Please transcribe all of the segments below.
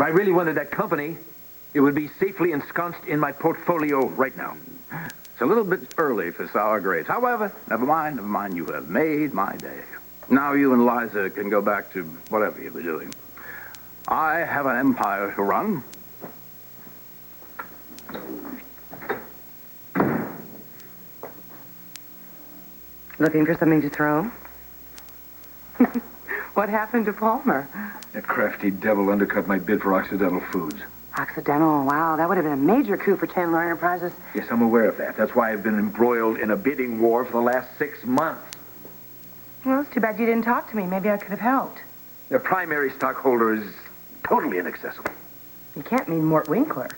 I really wanted that company, it would be safely ensconced in my portfolio right now. It's a little bit early for sour grapes. However, never mind. You have made my day. Now you and Liza can go back to whatever you were doing. I have an empire to run. Looking for something to throw? What happened to Palmer? That crafty devil undercut my bid for Occidental Foods. Occidental? Wow, that would have been a major coup for Chandler Enterprises. Yes, I'm aware of that. That's why I've been embroiled in a bidding war for the last 6 months. Well, it's too bad you didn't talk to me. Maybe I could have helped. Their primary stockholder is totally inaccessible. You can't mean Mort Winkler.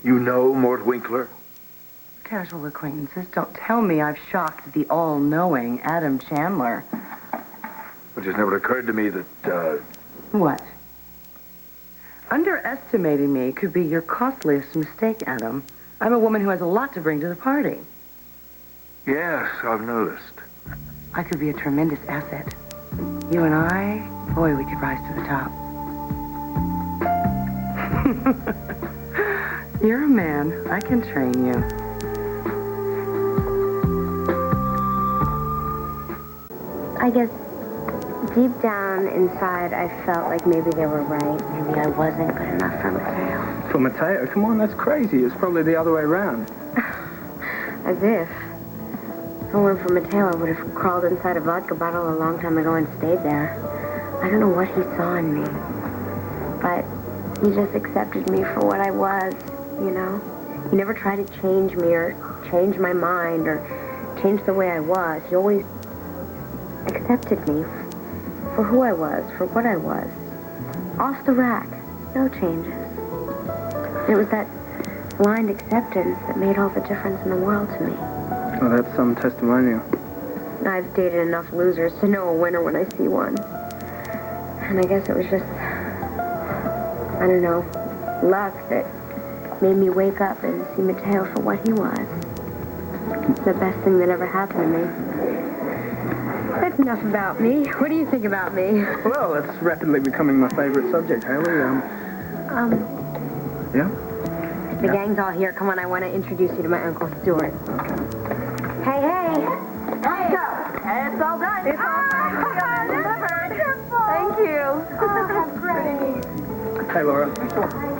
You know Mort Winkler? Casual acquaintances. Don't tell me I've shocked the all-knowing Adam Chandler. It just never occurred to me that, What? Underestimating me could be your costliest mistake, Adam. I'm a woman who has a lot to bring to the party. Yes, I've noticed. I could be a tremendous asset. You and I, boy, we could rise to the top. You're a man. I can train you. I guess deep down inside, I felt like maybe they were right. Maybe I wasn't good enough for Mateo. For Mateo? Come on, that's crazy. It's probably the other way around. As if. If it weren't for Mateo, I would have crawled inside a vodka bottle a long time ago and stayed there. I don't know what he saw in me. But he just accepted me for what I was, you know? He never tried to change me or change my mind or change the way I was. He always accepted me for who I was, for what I was. Off the rack, no changes. It was that blind acceptance that made all the difference in the world to me. Well, that's some testimonial. I've dated enough losers to know a winner when I see one. And I guess it was just, I don't know, luck that made me wake up and see Mateo for what he was. It's the best thing that ever happened to me. That's enough about me. What do you think about me? Well, it's rapidly becoming my favorite subject, Haley. Yeah? The gang's all here. Come on, I want to introduce you to my Uncle Stuart. Hey, hey. Let's go. It's all done. It's all done. Thank you. Oh, how great. Hey, Laura.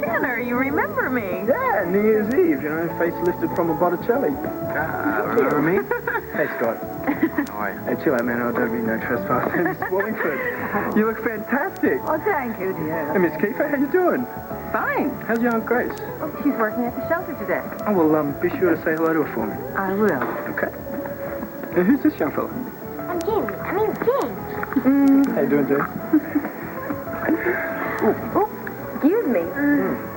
Chandler, you remember me. Yeah, New Year's Eve, you know, face lifted from a Botticelli. Remember me? Hey, Scott. How are you? Hey, chill out, man. Don't be no trespassing. Miss Wallingford, you look fantastic. Oh, thank you, dear. Hey, Miss Kiefer, how you doing? Fine. How's your Aunt Grace? Oh, she's working at the shelter today. Oh, well, be sure to say hello to her for me. I will. Okay. Hey, who's this young fella? I'm James. James. How you doing, James? Oh, excuse me.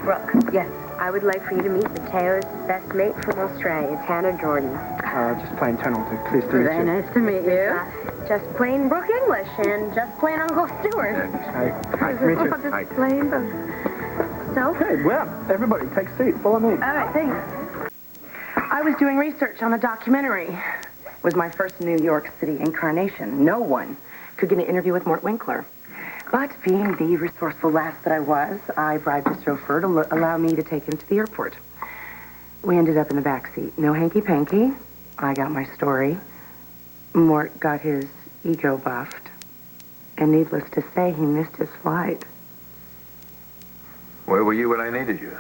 Brooke, yes, I would like for you to meet Mateo's best mate from Australia, Hannah Jordan. Just plain tunnel to please to meet Very you. nice to meet you. Just plain Brooke English and just plain Uncle Stuart. Hi. Hi, meet you. Just plain, but... So? Okay, well, everybody, take a seat. Follow me. All right, thanks. I was doing research on a documentary. It was my first New York City incarnation. No one could get an interview with Mort Winkler. But being the resourceful lass that I was, I bribed his chauffeur to allow me to take him to the airport. We ended up in the back seat. No hanky-panky. I got my story. Mort got his ego buffed. And needless to say, he missed his flight. Where were you when I needed you?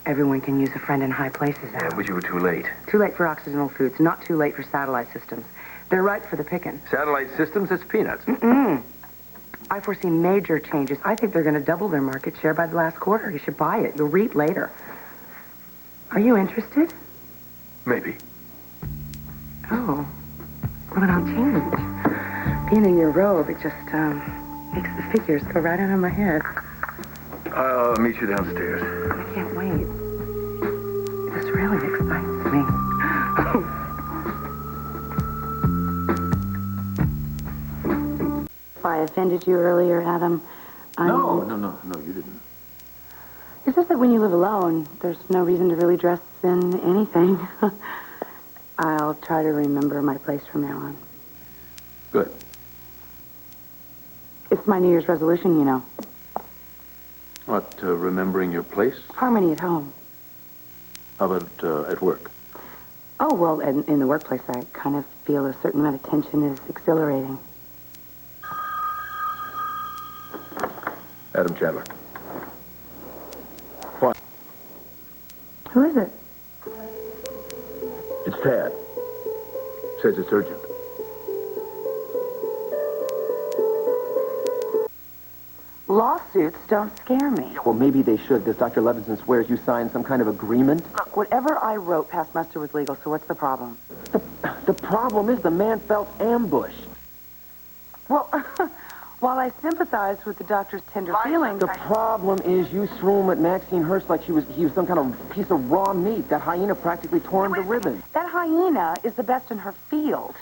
Everyone can use a friend in high places, Al. Yeah, but you were too late. Too late for Occidental Foods, not too late for satellite systems. They're ripe for the picking. Satellite systems, it's peanuts. I foresee major changes. I think they're going to double their market share by the last quarter. You should buy it. You'll reap later. Are you interested? Maybe. Oh. Well, then I'll change. Being in your robe, it just makes the figures go right out of my head. I'll meet you downstairs. I can't wait. This really excites me. If I offended you earlier, Adam, No, you didn't. It's just that when you live alone, there's no reason to really dress in anything. I'll try to remember my place from now on. Good. It's my New Year's resolution, you know. What, remembering your place? Harmony at home. How about at work? Oh, well, in the workplace, I kind of feel a certain amount of tension is exhilarating. Adam Chandler. What? Who is it? It's Tad. Says it's urgent. Lawsuits don't scare me. Well, maybe they should, because Dr. Levinson swears you signed some kind of agreement. Look, whatever I wrote passed muster was legal, so what's the problem? The problem is the man felt ambushed. Well, while I sympathize with the doctor's tender feelings, The problem is you threw him at Maxine Hurst like he was some kind of piece of raw meat. That hyena practically tore him to ribbons. that hyena is the best in her field.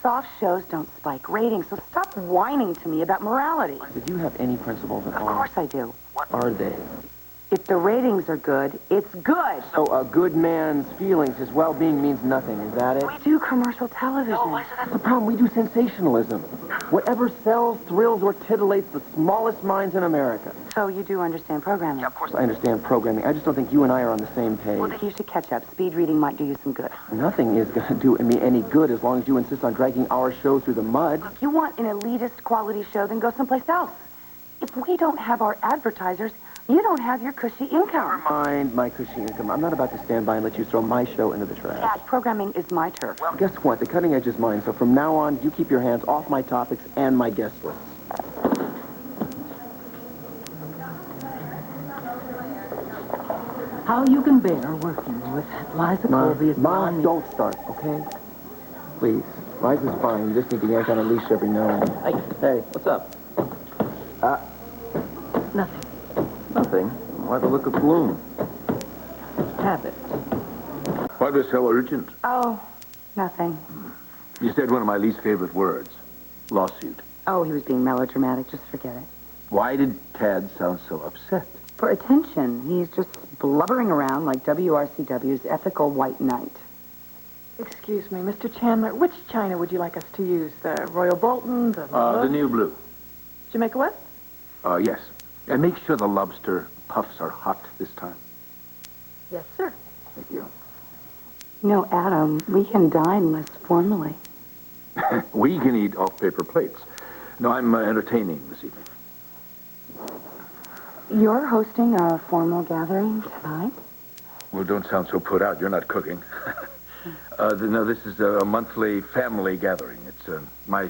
Soft shows don't spike ratings, so stop whining to me about morality. Did you have any principles at Of all? course I do. What are they? If the ratings are good, it's good. So a good man's feelings, his well-being means nothing, is that it? We do commercial television. That's the problem. We do sensationalism. Whatever sells, thrills, or titillates the smallest minds in America. So you do understand programming? Of course I understand programming. I just don't think you and I are on the same page. Well, then you should catch up. Speed reading might do you some good. Nothing is going to do me any good as long as you insist on dragging our show through the mud. If you want an elitist quality show, then go someplace else. If we don't have our advertisers, you don't have your cushy income. Mind my cushy income. I'm not about to stand by and let you throw my show into the trash. Dad, programming is my turf. Well, guess what? The cutting edge is mine. So from now on, you keep your hands off my topics and my guest lists. How you can bear working with Liza Colby is Mom, beyond me. don't start, okay? Please. Liza's fine. You just need to yank on a leash every now and then. Hey, what's up? Nothing. Nothing. Why the look of gloom? Habit. Why was so urgent? Oh, nothing. You said one of my least favorite words. Lawsuit. Oh, he was being melodramatic. Just forget it. Why did Tad sound so upset? For attention, he's just blubbering around like WRCW's ethical white knight. Excuse me, Mr. Chandler, which china would you like us to use? The Royal Bolton, the... The new blue. Jamaica what? Yes. And make sure the lobster puffs are hot this time. Yes, sir. Thank you. No, Adam, we can dine less formally. We can eat off paper plates. No, I'm entertaining this evening. You're hosting a formal gathering tonight? Well, don't sound so put out. You're not cooking. No, this is a monthly family gathering. It's my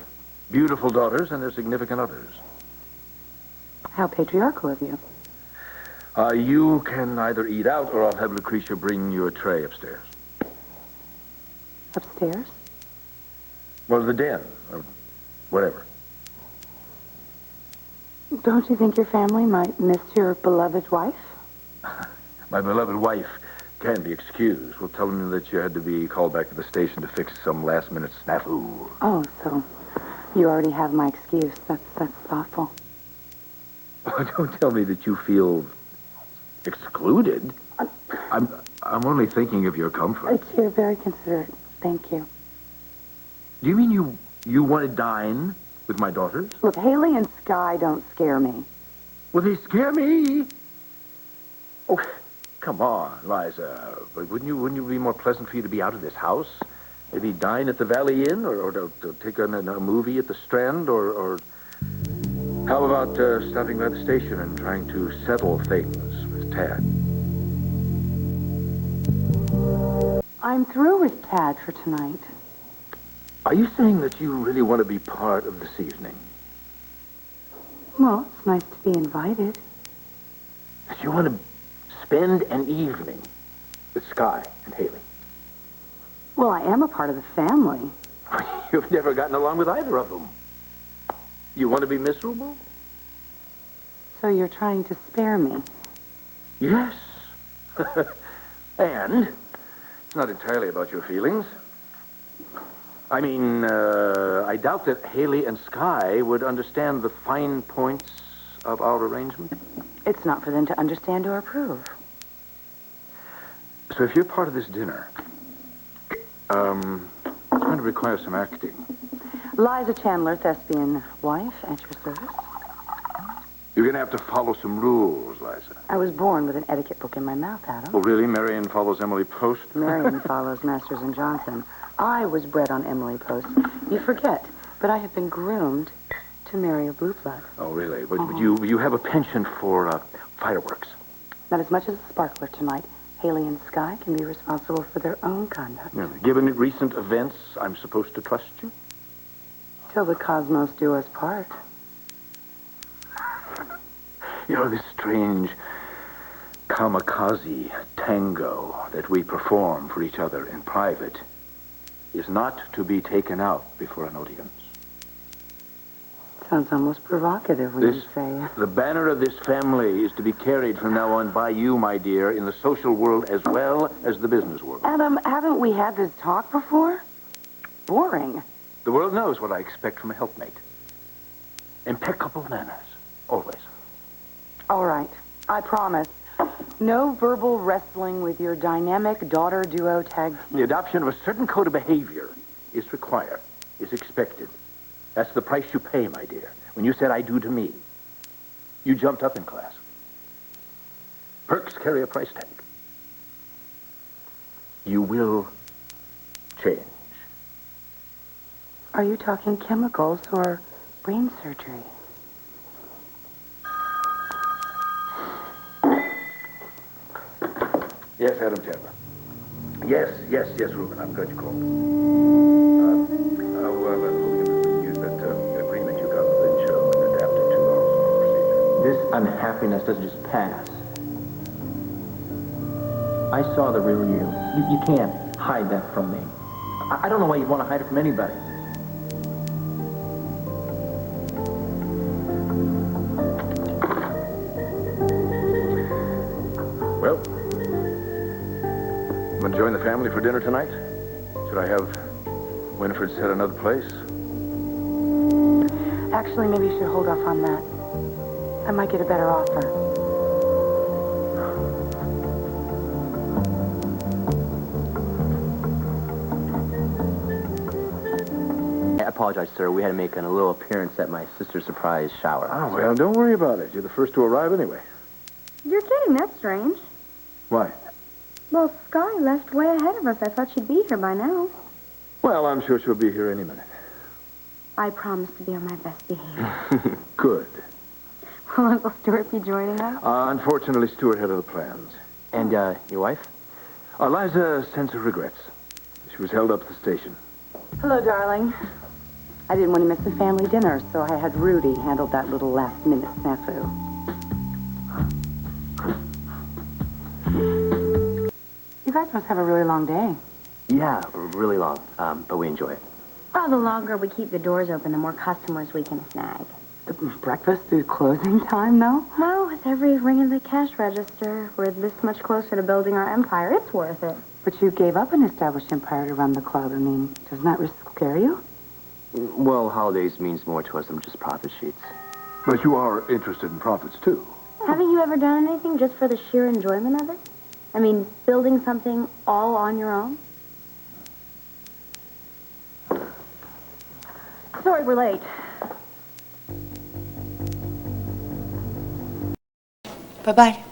beautiful daughters and their significant others. How patriarchal of you. You can either eat out or I'll have Lucretia bring you a tray upstairs. Upstairs? Well, the den, or whatever. Don't you think your family might miss your beloved wife? My beloved wife can be excused. We'll tell them that you had to be called back to the station to fix some last-minute snafu. Oh, so you already have my excuse. That's thoughtful. Don't tell me that you feel excluded. I'm only thinking of your comfort. You're very considerate. Thank you. Do you mean you want to dine with my daughters? Look, Haley and Sky don't scare me. Well, they scare me. Oh, come on, Liza. But wouldn't you be more pleasant for you to be out of this house? Maybe dine at the Valley Inn, or to take a movie at the Strand, or how about stopping by the station and trying to settle things with Tad? I'm through with Tad for tonight. Are you saying that you really want to be part of this evening? Well, it's nice to be invited. That you want to spend an evening with Sky and Haley? Well, I am a part of the family. You've never gotten along with either of them. You want to be miserable? So you're trying to spare me? Yes. And it's not entirely about your feelings. I mean, I doubt that Haley and Sky would understand the fine points of our arrangement. It's not for them to understand or approve. So if you're part of this dinner, it's going to require some acting. Liza Chandler, thespian wife, at your service. You're going to have to follow some rules, Liza. I was born with an etiquette book in my mouth, Adam. Oh, really? Marion follows Emily Post? Marion follows Masters and Johnson. I was bred on Emily Post. You forget, but I have been groomed to marry a blue blood. Oh, really? But you have a penchant for fireworks. Not as much as a sparkler tonight. Haley and Sky can be responsible for their own conduct. Yeah, given recent events, I'm supposed to trust you? Till the cosmos do us part. You know, this strange kamikaze tango that we perform for each other in private is not to be taken out before an audience. Sounds almost provocative when you say it. The banner of this family is to be carried from now on by you, my dear, in the social world as well as the business world. Adam, haven't we had this talk before? Boring. The world knows what I expect from a helpmate. Impeccable manners, always. All right, I promise. No verbal wrestling with your dynamic daughter duo tag team. The adoption of a certain code of behavior is required, is expected. That's the price you pay, my dear. When you said I do to me, you jumped up in class. Perks carry a price tag. You will change. Are you talking chemicals or brain surgery? Yes, Adam Chandler. Yes, Reuben. I'm glad you called. I'll use that agreement you got with Lynch and adapt it to our procedure. This unhappiness doesn't just pass. I saw the real you. You can't hide that from me. I don't know why you'd want to hide it from anybody. Well, I'm going to join the family for dinner tonight. Should I have Winifred set another place? Actually, maybe you should hold off on that. I might get a better offer. I apologize, sir. We had to make a little appearance at my sister's surprise shower. Oh, well, don't worry about it. You're the first to arrive anyway. You're kidding. That's strange. Why? Well, Sky left way ahead of us. I thought she'd be here by now. Well, I'm sure she'll be here any minute. I promise to be on my best behavior. Good. Will Uncle Stuart be joining us? Unfortunately, Stuart had other plans. And, your wife? Liza sends her regrets. She was held up at the station. Hello, darling. I didn't want to miss the family dinner, so I had Rudy handle that little last-minute snafu. You guys must have a really long day. Yeah, really long, but we enjoy it. Oh, the longer we keep the doors open, the more customers we can snag. Breakfast through closing time, though? Well, with every ring in the cash register, we're this much closer to building our empire. It's worth it. But you gave up an established empire to run the club. I mean, doesn't that risk scare you? Well, holidays means more to us than just profit sheets. But you are interested in profits, too. Haven't you ever done anything just for the sheer enjoyment of it? I mean, building something all on your own? Sorry, we're late. Bye-bye.